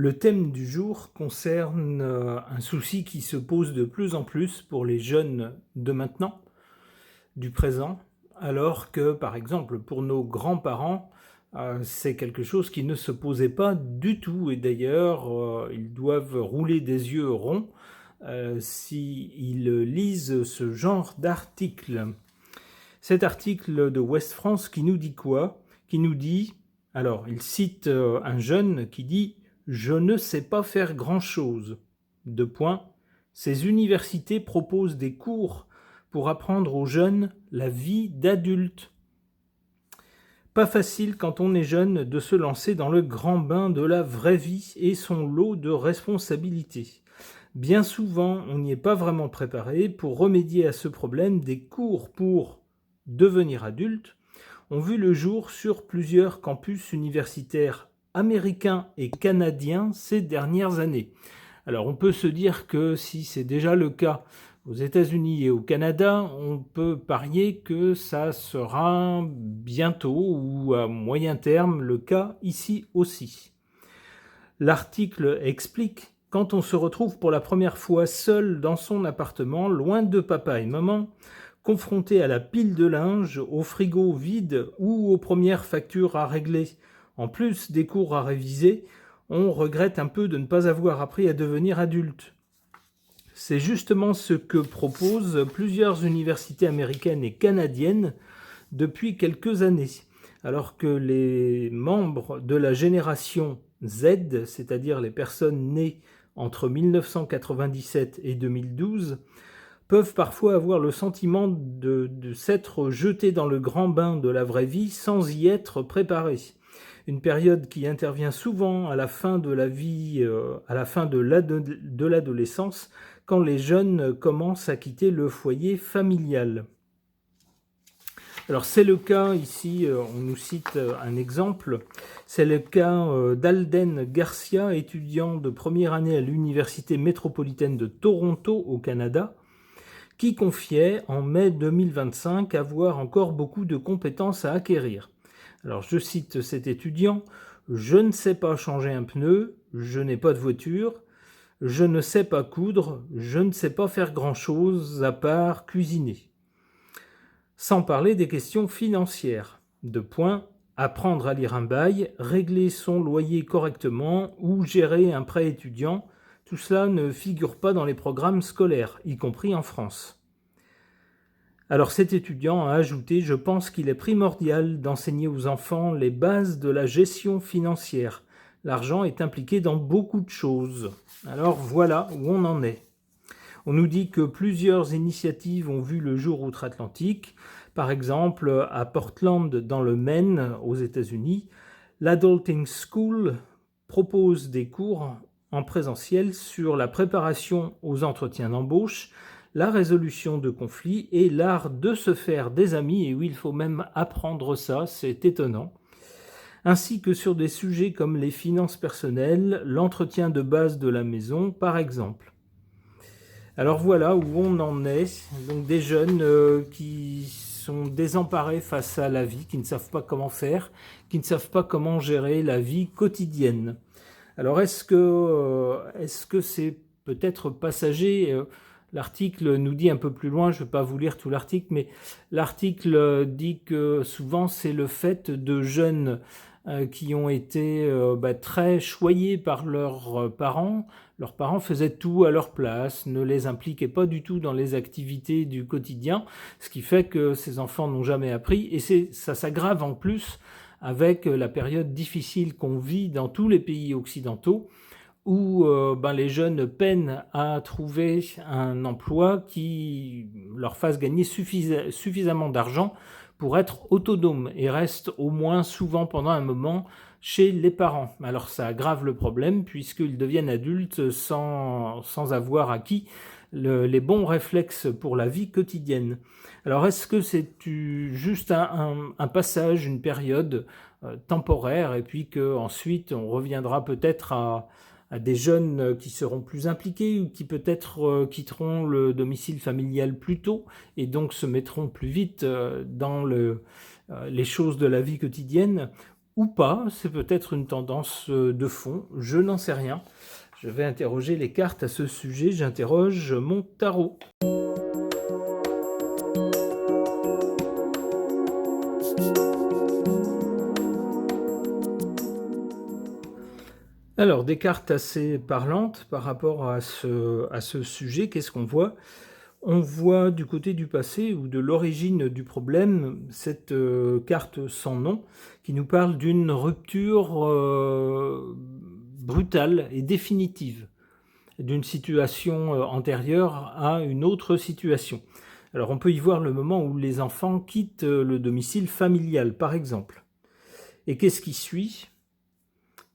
Le thème du jour concerne un souci qui se pose de plus en plus pour les jeunes de maintenant, du présent, alors que, par exemple, pour nos grands-parents, c'est quelque chose qui ne se posait pas du tout. Et d'ailleurs, ils doivent rouler des yeux ronds s'ils lisent ce genre d'article. Cet article de Ouest France qui nous dit quoi? Qui nous dit, alors il cite un jeune qui dit « Je ne sais pas faire grand-chose ». Deux points. Ces universités proposent des cours pour apprendre aux jeunes la vie d'adulte. Pas facile quand on est jeune de se lancer dans le grand bain de la vraie vie et son lot de responsabilités. Bien souvent, on n'y est pas vraiment préparé. Pour remédier à ce problème, des cours pour devenir adulte ont vu le jour sur plusieurs campus universitaires américains et canadiens ces dernières années. Alors on peut se dire que si c'est déjà le cas aux États-Unis et au Canada, on peut parier que ça sera bientôt ou à moyen terme le cas ici aussi. L'article explique quand on se retrouve pour la première fois seul dans son appartement, loin de papa et maman, confronté à la pile de linge, au frigo vide ou aux premières factures à régler, en plus des cours à réviser, on regrette un peu de ne pas avoir appris à devenir adulte. C'est justement ce que proposent plusieurs universités américaines et canadiennes depuis quelques années, alors que les membres de la génération Z, c'est-à-dire les personnes nées entre 1997 et 2012, peuvent parfois avoir le sentiment de s'être jetés dans le grand bain de la vraie vie sans y être préparés. Une période qui intervient souvent à la fin de la vie, à la fin de l'adolescence, quand les jeunes commencent à quitter le foyer familial. Alors c'est le cas ici, on nous cite un exemple, c'est le cas d'Alden Garcia, étudiant de première année à l'Université métropolitaine de Toronto au Canada, qui confiait en mai 2025 avoir encore beaucoup de compétences à acquérir. Alors je cite cet étudiant, « Je ne sais pas changer un pneu, je n'ai pas de voiture, je ne sais pas coudre, je ne sais pas faire grand-chose à part cuisiner. » Sans parler des questions financières. Deux points, apprendre à lire un bail, régler son loyer correctement ou gérer un prêt étudiant, tout cela ne figure pas dans les programmes scolaires, y compris en France. Alors cet étudiant a ajouté « Je pense qu'il est primordial d'enseigner aux enfants les bases de la gestion financière. L'argent est impliqué dans beaucoup de choses. » Alors voilà où on en est. On nous dit que plusieurs initiatives ont vu le jour outre-Atlantique. Par exemple, à Portland, dans le Maine, aux États-Unis, l'Adulting School propose des cours en présentiel sur la préparation aux entretiens d'embauche, la résolution de conflits et l'art de se faire des amis. Et oui, il faut même apprendre ça, c'est étonnant. Ainsi que sur des sujets comme les finances personnelles, l'entretien de base de la maison, par exemple. Alors voilà où on en est, donc des jeunes qui sont désemparés face à la vie, qui ne savent pas comment faire, qui ne savent pas comment gérer la vie quotidienne. Alors est-ce que c'est peut-être passager? L'article nous dit un peu plus loin, je ne vais pas vous lire tout l'article, mais l'article dit que souvent c'est le fait de jeunes qui ont été très choyés par leurs parents. Leurs parents faisaient tout à leur place, ne les impliquaient pas du tout dans les activités du quotidien, ce qui fait que ces enfants n'ont jamais appris. Et ça s'aggrave en plus avec la période difficile qu'on vit dans tous les pays occidentaux, où les jeunes peinent à trouver un emploi qui leur fasse gagner suffisamment d'argent pour être autonomes et restent au moins souvent pendant un moment chez les parents. Alors ça aggrave le problème puisqu'ils deviennent adultes sans avoir acquis les bons réflexes pour la vie quotidienne. Alors est-ce que c'est juste un passage, une période temporaire et puis qu'ensuite on reviendra peut-être à des jeunes qui seront plus impliqués ou qui peut-être quitteront le domicile familial plus tôt et donc se mettront plus vite dans les choses de la vie quotidienne, ou pas, c'est peut-être une tendance de fond, je n'en sais rien. Je vais interroger les cartes à ce sujet, j'interroge mon tarot. Alors, des cartes assez parlantes par rapport à ce sujet, qu'est-ce qu'on voit? On voit du côté du passé ou de l'origine du problème cette carte sans nom qui nous parle d'une rupture brutale et définitive d'une situation antérieure à une autre situation. Alors on peut y voir le moment où les enfants quittent le domicile familial, par exemple. Et qu'est-ce qui suit?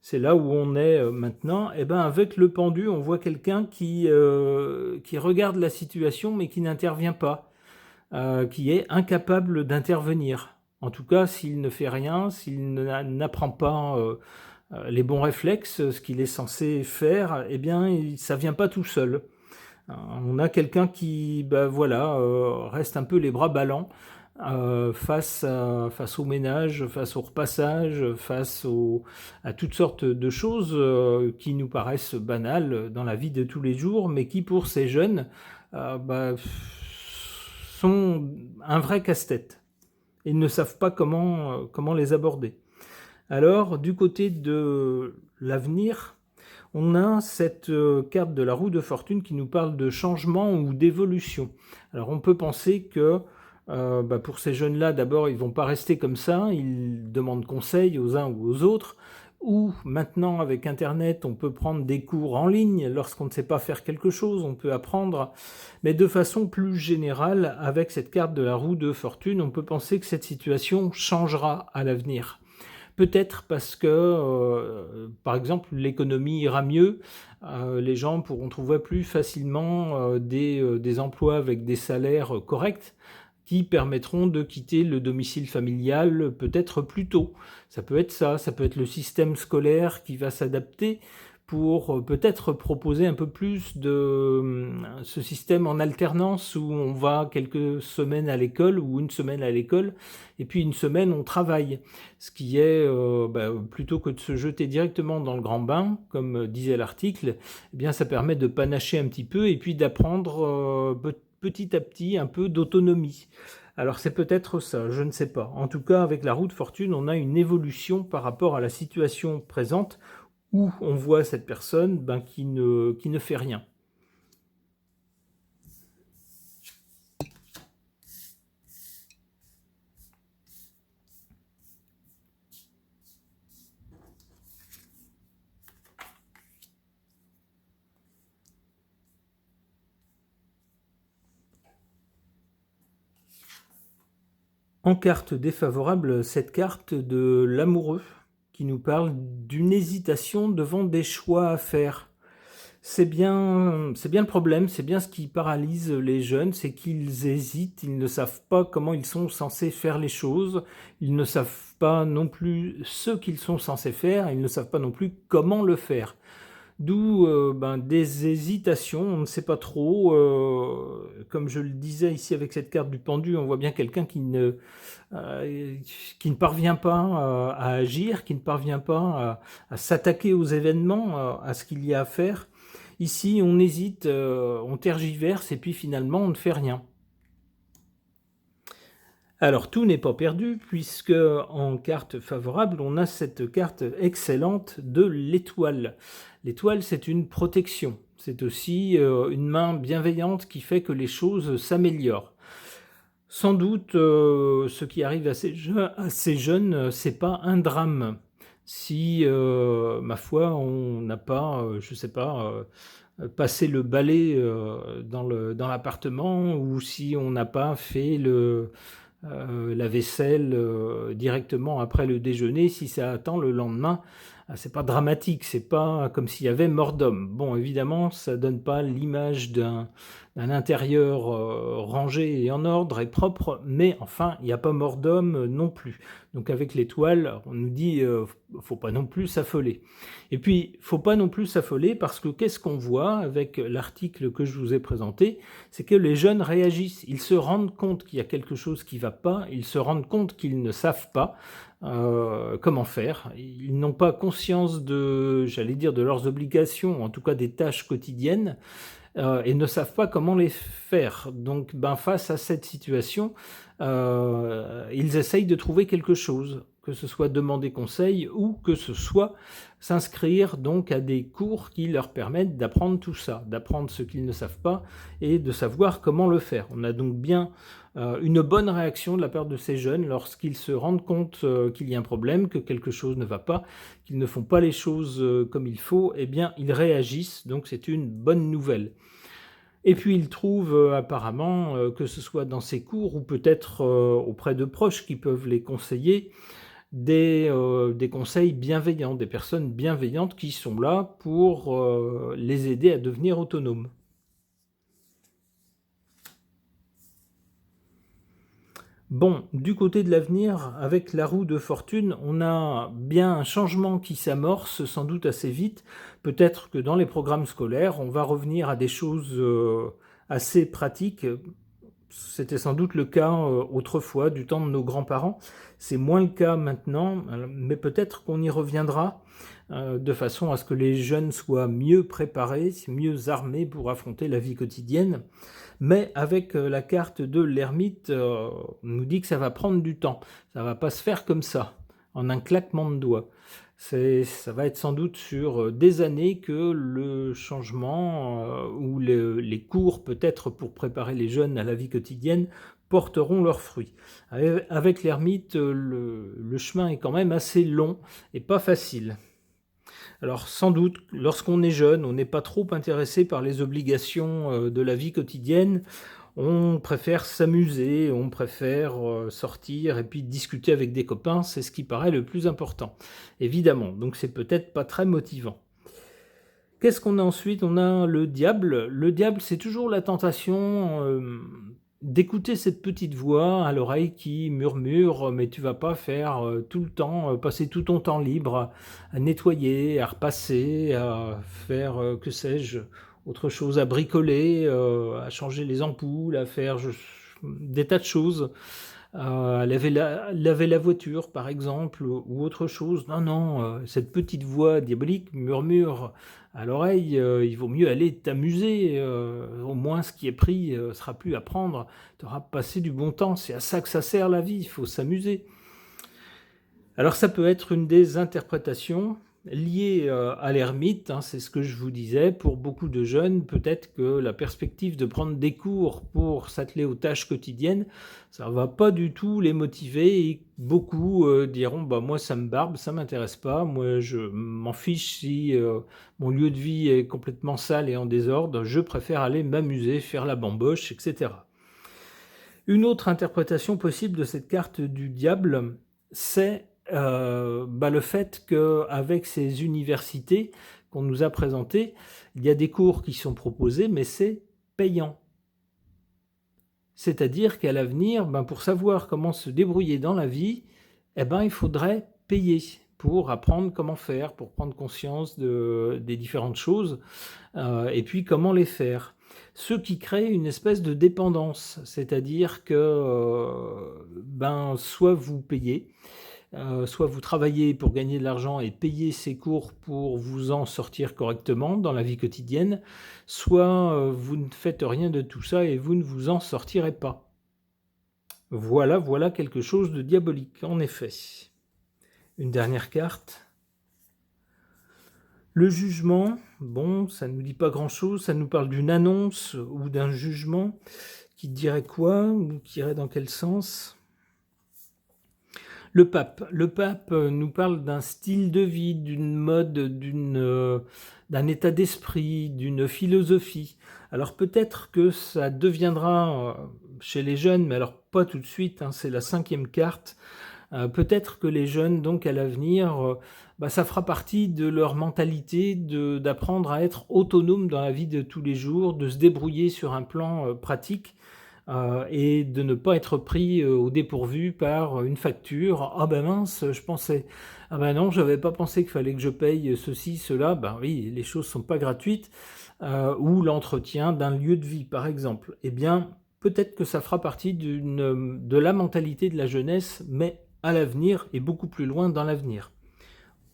C'est là où on est maintenant. Eh ben, avec le pendu, on voit quelqu'un qui regarde la situation mais qui n'intervient pas, qui est incapable d'intervenir. En tout cas, s'il ne fait rien, s'il n'apprend pas les bons réflexes, ce qu'il est censé faire, eh bien, ça vient pas tout seul. On a quelqu'un qui, reste un peu les bras ballants face au ménage, face au repassage, à toutes sortes de choses qui nous paraissent banales dans la vie de tous les jours, mais qui pour ces jeunes sont un vrai casse-tête. Ils ne savent pas comment les aborder. Alors, du côté de l'avenir, on a cette carte de la roue de fortune qui nous parle de changement ou d'évolution. Alors, on peut penser que pour ces jeunes-là, d'abord, ils ne vont pas rester comme ça, ils demandent conseil aux uns ou aux autres, ou maintenant, avec Internet, on peut prendre des cours en ligne lorsqu'on ne sait pas faire quelque chose, on peut apprendre, mais de façon plus générale, avec cette carte de la roue de fortune, on peut penser que cette situation changera à l'avenir. Peut-être parce que, par exemple, l'économie ira mieux, les gens pourront trouver plus facilement des emplois avec des salaires corrects qui permettront de quitter le domicile familial peut-être plus tôt. Ça peut être ça, ça peut être le système scolaire qui va s'adapter pour peut-être proposer un peu plus de ce système en alternance où on va quelques semaines à l'école ou une semaine à l'école et puis une semaine on travaille. Ce qui est, plutôt que de se jeter directement dans le grand bain, comme disait l'article, eh bien ça permet de panacher un petit peu et puis d'apprendre petit à petit un peu d'autonomie. Alors c'est peut-être ça, je ne sais pas. En tout cas, avec la roue de fortune, on a une évolution par rapport à la situation présente où on voit cette personne qui ne fait rien. En carte défavorable, cette carte de l'amoureux qui nous parle d'une hésitation devant des choix à faire. C'est bien le problème, c'est bien ce qui paralyse les jeunes, c'est qu'ils hésitent, ils ne savent pas comment ils sont censés faire les choses, ils ne savent pas non plus ce qu'ils sont censés faire, ils ne savent pas non plus comment le faire. D'où des hésitations, on ne sait pas trop. Comme je le disais ici avec cette carte du pendu, on voit bien quelqu'un qui ne parvient pas à agir, qui ne parvient pas à s'attaquer aux événements, à ce qu'il y a à faire. Ici, on hésite, on tergiverse et puis finalement, on ne fait rien. Alors, tout n'est pas perdu, puisque en carte favorable, on a cette carte excellente de l'étoile. L'étoile, c'est une protection. C'est aussi une main bienveillante qui fait que les choses s'améliorent. Sans doute, ce qui arrive à ces jeunes, c'est pas un drame. Si, ma foi, on n'a pas, passé le balai dans l'appartement, ou si on n'a pas fait la vaisselle directement après le déjeuner, si ça attend le lendemain, c'est pas dramatique, c'est pas comme s'il y avait mort d'homme. Bon, évidemment, ça donne pas l'image d'un intérieur rangé et en ordre et propre, mais enfin, il n'y a pas mort d'homme non plus. Donc avec l'étoile, on nous dit faut pas non plus s'affoler. Et puis, faut pas non plus s'affoler parce que qu'est-ce qu'on voit avec l'article que je vous ai présenté? C'est que les jeunes réagissent, ils se rendent compte qu'il y a quelque chose qui va pas, ils se rendent compte qu'ils ne savent pas, comment faire. Ils n'ont pas conscience de leurs obligations, en tout cas des tâches quotidiennes, et ne savent pas comment les faire. Donc, face à cette situation, ils essayent de trouver quelque chose, que ce soit demander conseil ou que ce soit s'inscrire donc à des cours qui leur permettent d'apprendre tout ça, d'apprendre ce qu'ils ne savent pas et de savoir comment le faire. On a donc bien une bonne réaction de la part de ces jeunes lorsqu'ils se rendent compte qu'il y a un problème, que quelque chose ne va pas, qu'ils ne font pas les choses comme il faut, eh bien ils réagissent, donc c'est une bonne nouvelle. Et puis ils trouvent apparemment, que ce soit dans ces cours ou peut-être auprès de proches qui peuvent les conseiller, des conseils bienveillants, des personnes bienveillantes qui sont là pour les aider à devenir autonomes. Bon, du côté de l'avenir, avec la roue de fortune, on a bien un changement qui s'amorce, sans doute assez vite. Peut-être que dans les programmes scolaires, on va revenir à des choses assez pratiques. C'était sans doute le cas autrefois, du temps de nos grands-parents. C'est moins le cas maintenant, mais peut-être qu'on y reviendra de façon à ce que les jeunes soient mieux préparés, mieux armés pour affronter la vie quotidienne. Mais avec la carte de l'ermite, on nous dit que ça va prendre du temps. Ça va pas se faire comme ça, en un claquement de doigts. Ça va être sans doute sur des années que le changement ou les cours, peut-être pour préparer les jeunes à la vie quotidienne, porteront leurs fruits. Avec l'ermite, le chemin est quand même assez long et pas facile. Alors sans doute, lorsqu'on est jeune, on n'est pas trop intéressé par les obligations de la vie quotidienne. On préfère s'amuser, on préfère sortir et puis discuter avec des copains, c'est ce qui paraît le plus important, évidemment. Donc c'est peut-être pas très motivant. Qu'est-ce qu'on a ensuite? On a le diable. Le diable, c'est toujours la tentation d'écouter cette petite voix à l'oreille qui murmure « mais tu vas pas faire tout le temps, passer tout ton temps libre à nettoyer, à repasser, à faire, que sais-je, autre chose, à bricoler, à changer les ampoules, à faire des tas de choses, à laver la voiture par exemple, ou autre chose. Non, non, cette petite voix diabolique murmure à l'oreille, il vaut mieux aller t'amuser, au moins ce qui est pris sera plus à prendre, tu auras passé du bon temps, c'est à ça que ça sert la vie, il faut s'amuser. Alors ça peut être une des interprétations liées à l'ermite, c'est ce que je vous disais. Pour beaucoup de jeunes, peut-être que la perspective de prendre des cours pour s'atteler aux tâches quotidiennes, ça va pas du tout les motiver et beaucoup diront moi ça me barbe, ça m'intéresse pas, moi je m'en fiche si mon lieu de vie est complètement sale et en désordre, je préfère aller m'amuser, faire la bamboche, etc. Une autre interprétation possible de cette carte du diable, c'est le fait qu'avec ces universités qu'on nous a présentées, il y a des cours qui sont proposés, mais c'est payant. C'est-à-dire qu'à l'avenir, pour savoir comment se débrouiller dans la vie, il faudrait payer pour apprendre comment faire, pour prendre conscience des différentes choses, et puis comment les faire. Ce qui crée une espèce de dépendance, c'est-à-dire que soit vous payez, soit vous travaillez pour gagner de l'argent et payer ces cours pour vous en sortir correctement dans la vie quotidienne, soit vous ne faites rien de tout ça et vous ne vous en sortirez pas. Voilà quelque chose de diabolique, en effet. Une dernière carte. Le jugement, ça ne nous dit pas grand-chose, ça nous parle d'une annonce ou d'un jugement qui dirait quoi ou qui irait dans quel sens ? Le pape nous parle d'un style de vie, d'une mode, d'un état d'esprit, d'une philosophie. Alors peut-être que ça deviendra chez les jeunes, mais alors pas tout de suite, c'est la 5e carte. Peut-être que les jeunes, donc à l'avenir, ça fera partie de leur mentalité d'apprendre à être autonome dans la vie de tous les jours, de se débrouiller sur un plan pratique, et de ne pas être pris au dépourvu par une facture. Ah ben mince, je pensais. Ah ben non, j'avais pas pensé qu'il fallait que je paye ceci, cela. Ben oui, les choses sont pas gratuites. Ou l'entretien d'un lieu de vie, par exemple. Eh bien, peut-être que ça fera partie de la mentalité de la jeunesse, mais à l'avenir et beaucoup plus loin dans l'avenir.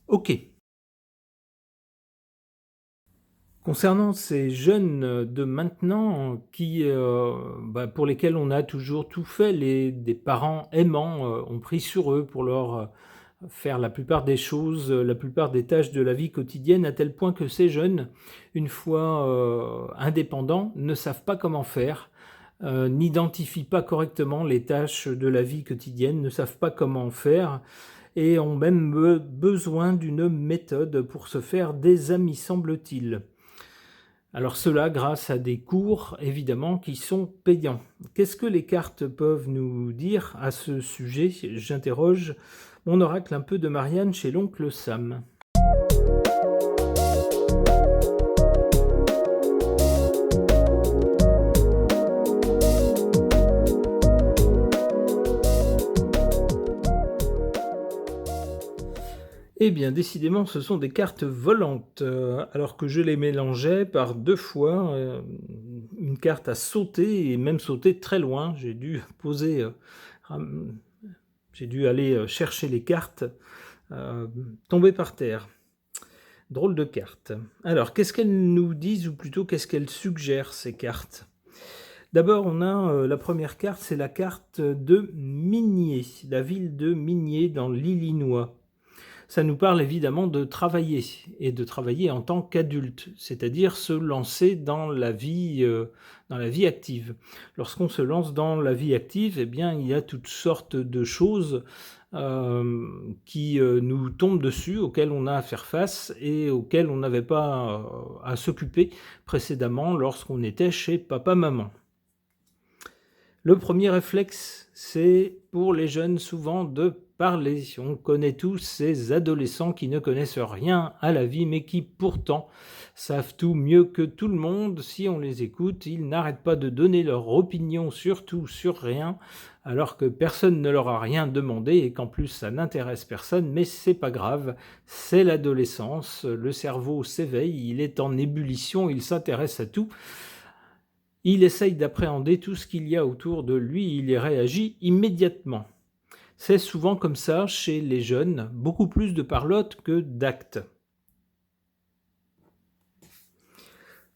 Ok. Concernant ces jeunes de maintenant qui, pour lesquels on a toujours tout fait, des parents aimants ont pris sur eux pour leur faire la plupart des choses, la plupart des tâches de la vie quotidienne, à tel point que ces jeunes, une fois indépendants, ne savent pas comment faire, n'identifient pas correctement les tâches de la vie quotidienne, ne savent pas comment faire, et ont même besoin d'une méthode pour se faire des amis, semble-t-il. Alors cela grâce à des cours, évidemment, qui sont payants. Qu'est-ce que les cartes peuvent nous dire à ce sujet? J'interroge mon oracle un peu de Marianne chez l'oncle Sam. Eh bien, décidément, ce sont des cartes volantes, alors que je les mélangeais par 2 fois, une carte a sauté et même sauté très loin. J'ai dû poser, j'ai dû aller chercher les cartes, tombées par terre. Drôle de carte. Alors, qu'est-ce qu'elles nous disent, ou plutôt qu'est-ce qu'elles suggèrent, ces cartes? D'abord, on a la première carte, c'est la carte de Migné, la ville de Migné dans l'Illinois. Ça nous parle évidemment de travailler, et de travailler en tant qu'adulte, c'est-à-dire se lancer dans la vie active. Lorsqu'on se lance dans la vie active, eh bien, il y a toutes sortes de choses qui nous tombent dessus, auxquelles on a à faire face et auxquelles on n'avait pas à s'occuper précédemment lorsqu'on était chez papa-maman. Le premier réflexe, c'est pour les jeunes souvent de parler. On connaît tous ces adolescents qui ne connaissent rien à la vie, mais qui pourtant savent tout mieux que tout le monde. Si on les écoute, ils n'arrêtent pas de donner leur opinion sur tout, sur rien, alors que personne ne leur a rien demandé et qu'en plus ça n'intéresse personne, mais c'est pas grave, c'est l'adolescence, le cerveau s'éveille, il est en ébullition, il s'intéresse à tout. Il essaye d'appréhender tout ce qu'il y a autour de lui, il y réagit immédiatement. C'est souvent comme ça chez les jeunes, beaucoup plus de parlotte que d'actes.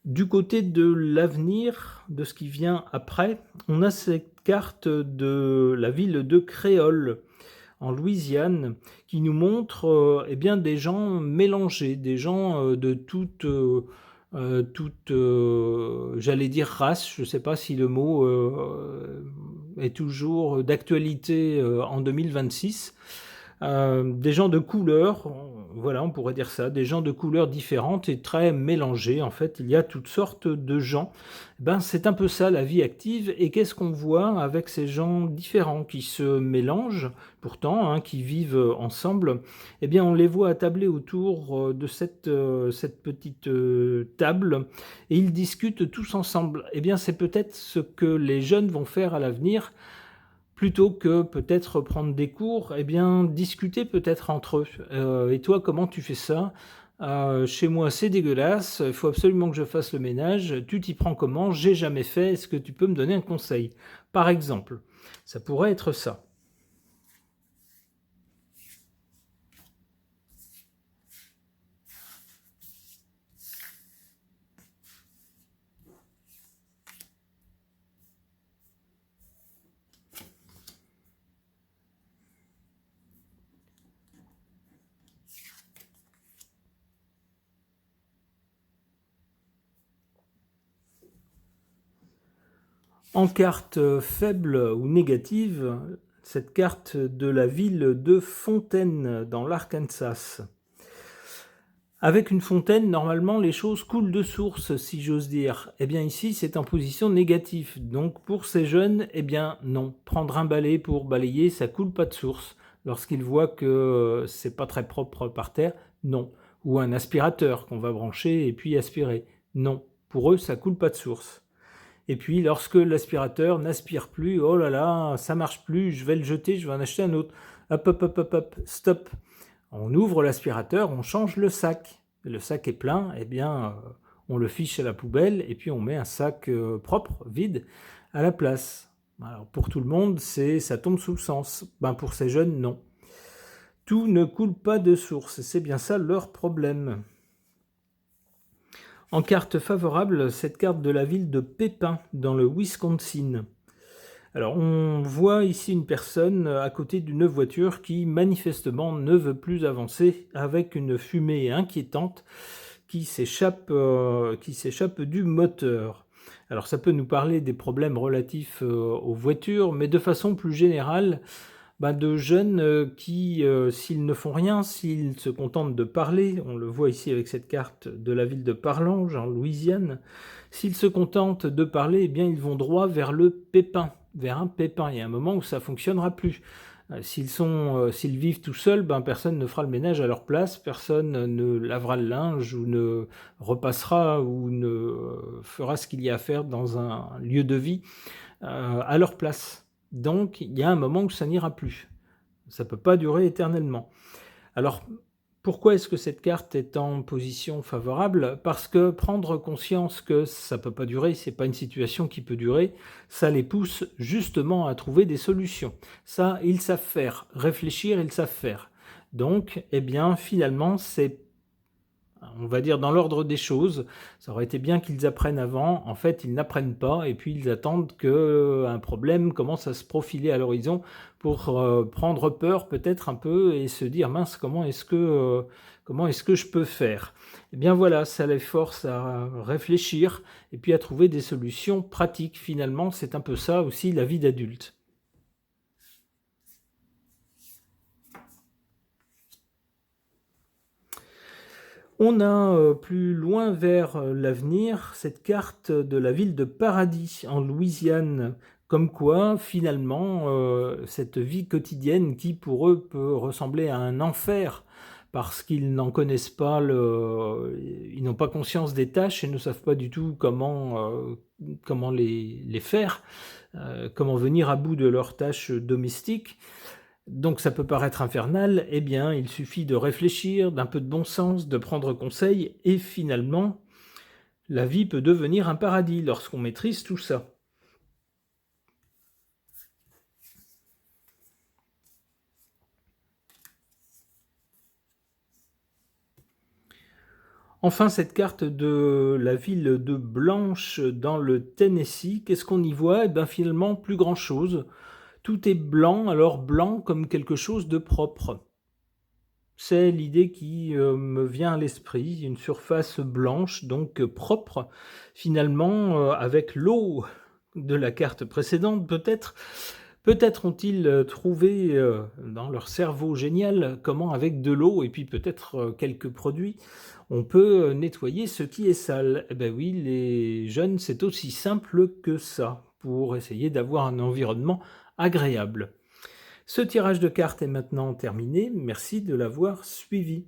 Du côté de l'avenir, de ce qui vient après, on a cette carte de la ville de Créole, en Louisiane, qui nous montre des gens mélangés, des gens de toute j'allais dire race, je ne sais pas si le mot est toujours d'actualité en 2026, des gens de couleurs, voilà, on pourrait dire ça, des gens de couleurs différentes et très mélangés. En fait, il y a toutes sortes de gens. C'est un peu ça la vie active. Et qu'est-ce qu'on voit avec ces gens différents qui se mélangent pourtant, qui vivent ensemble? Eh bien, on les voit attabler autour de cette petite table et ils discutent tous ensemble. Eh bien, c'est peut-être ce que les jeunes vont faire à l'avenir. Plutôt que peut-être prendre des cours, eh bien, discuter peut-être entre eux. Et toi, comment tu fais ça? Chez moi, c'est dégueulasse, il faut absolument que je fasse le ménage. Tu t'y prends comment? J'ai jamais fait, est-ce que tu peux me donner un conseil? Par exemple, ça pourrait être ça. En carte faible ou négative, cette carte de la ville de Fontaine dans l'Arkansas. Avec une fontaine, normalement, les choses coulent de source, si j'ose dire. Eh bien ici, c'est en position négative. Donc pour ces jeunes, eh bien non. Prendre un balai pour balayer, ça coule pas de source. Lorsqu'ils voient que c'est pas très propre par terre, non. Ou un aspirateur qu'on va brancher et puis aspirer. Non. Pour eux, ça coule pas de source. Et puis, lorsque l'aspirateur n'aspire plus, oh là là, ça marche plus, je vais le jeter, je vais en acheter un autre. Hop, hop, hop, hop, hop, stop. On ouvre l'aspirateur, on change le sac. Le sac est plein, eh bien, on le fiche à la poubelle et puis on met un sac propre, vide, à la place. Alors, pour tout le monde, ça tombe sous le sens. Pour ces jeunes, non. Tout ne coule pas de source, c'est bien ça leur problème. En carte favorable, cette carte de la ville de Pépin, dans le Wisconsin. Alors, on voit ici une personne à côté d'une voiture qui manifestement ne veut plus avancer, avec une fumée inquiétante qui s'échappe du moteur. Alors, ça peut nous parler des problèmes relatifs aux voitures, mais de façon plus générale, de jeunes qui, s'ils ne font rien, s'ils se contentent de parler, on le voit ici avec cette carte de la ville de Parlange, en Louisiane, s'ils se contentent de parler, eh bien ils vont droit vers le pépin, vers un pépin. Il y a un moment où ça ne fonctionnera plus. S'ils vivent tout seuls, personne ne fera le ménage à leur place, personne ne lavera le linge ou ne repassera ou ne fera ce qu'il y a à faire dans un lieu de vie à leur place. Donc, il y a un moment où ça n'ira plus. Ça ne peut pas durer éternellement. Alors, pourquoi est-ce que cette carte est en position favorable? Parce que prendre conscience que ça ne peut pas durer, ce n'est pas une situation qui peut durer, ça les pousse justement à trouver des solutions. Ça, ils savent faire. Réfléchir, ils savent faire. Donc, eh bien, finalement, c'est, on va dire, dans l'ordre des choses. Ça aurait été bien qu'ils apprennent avant. En fait, ils n'apprennent pas et puis ils attendent qu'un problème commence à se profiler à l'horizon pour prendre peur peut-être un peu et se dire « mince, comment est-ce que je peux faire ?» Eh bien voilà, ça les force à réfléchir et puis à trouver des solutions pratiques. Finalement, c'est un peu ça aussi la vie d'adulte. On a plus loin vers l'avenir cette carte de la ville de Paradis en Louisiane, comme quoi finalement cette vie quotidienne qui pour eux peut ressembler à un enfer parce qu'ils n'en connaissent pas, ils n'ont pas conscience des tâches et ne savent pas du tout comment les faire, comment venir à bout de leurs tâches domestiques. Donc ça peut paraître infernal, eh bien il suffit de réfléchir, d'un peu de bon sens, de prendre conseil, et finalement, la vie peut devenir un paradis lorsqu'on maîtrise tout ça. Enfin, cette carte de la ville de Blanche dans le Tennessee, qu'est-ce qu'on y voit? Eh bien finalement, plus grand-chose. Tout est blanc, alors blanc comme quelque chose de propre. C'est l'idée qui me vient à l'esprit, une surface blanche, donc propre, finalement, avec l'eau de la carte précédente peut-être. Peut-être ont-ils trouvé dans leur cerveau génial comment avec de l'eau et puis peut-être quelques produits, on peut nettoyer ce qui est sale. Eh bien oui, les jeunes, c'est aussi simple que ça, pour essayer d'avoir un environnement agréable. Ce tirage de cartes est maintenant terminé, merci de l'avoir suivi.